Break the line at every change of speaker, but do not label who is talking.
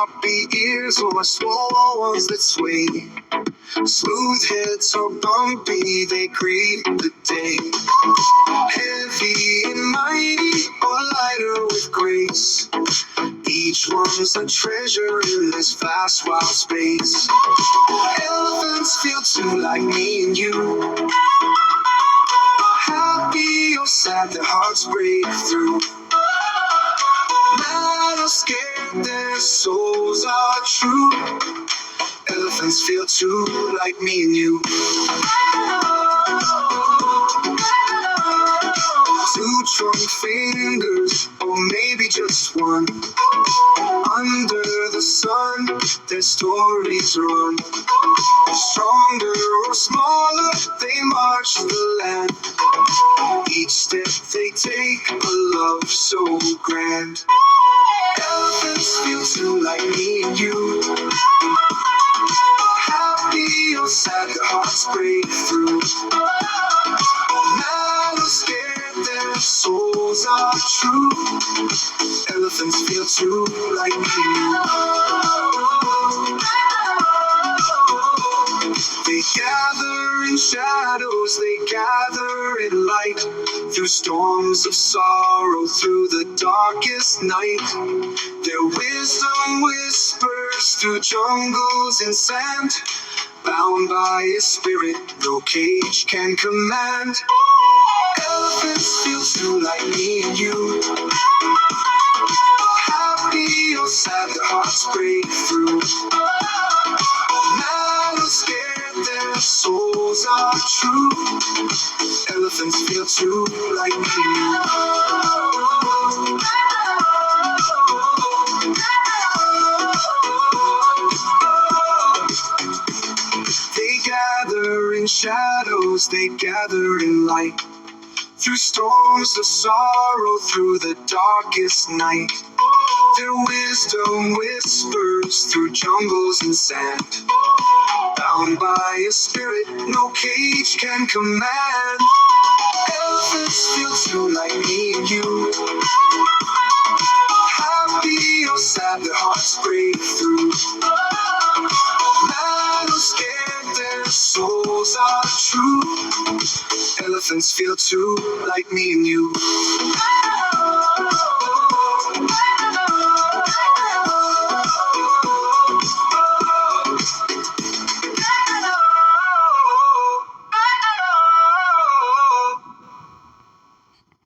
floppy ears or small ones that sway. Smooth heads or bumpy, they greet the day. Heavy and mighty or lighter with grace. Each one's a treasure in this vast wild space. Elephants feel too like me and you. Happy or sad, their hearts break through. Mad or scared, their souls are true. Elephants feel too like me and you. Two trunk fingers, or maybe just one. Under the sun, their stories run. Stronger or smaller, they march the land. Each step they take, a love so grand. Elephants feel too like me and you. Happy or sad, their hearts break through. Mad or scared, their souls are true. Elephants feel too like me. They gather in shadows, they gather in light. Through storms of sorrow, through the darkest night. Their wisdom whispers through jungles and sand. Bound by a spirit no cage can command. Elephants feel too like me and you. Happy or sad, their hearts break through. Mad or scared, their souls are true. Elephants feel too like me and you. They gather in shadows, they gather in light. Through storms of sorrow, through the darkest night. Their wisdom whispers through jungles and sand. Bound by a spirit no cage can command. Elephants feel too like me and you. Happy or sad, their hearts break through. Mad or scared, their souls are true. Elephants feel too like me and you.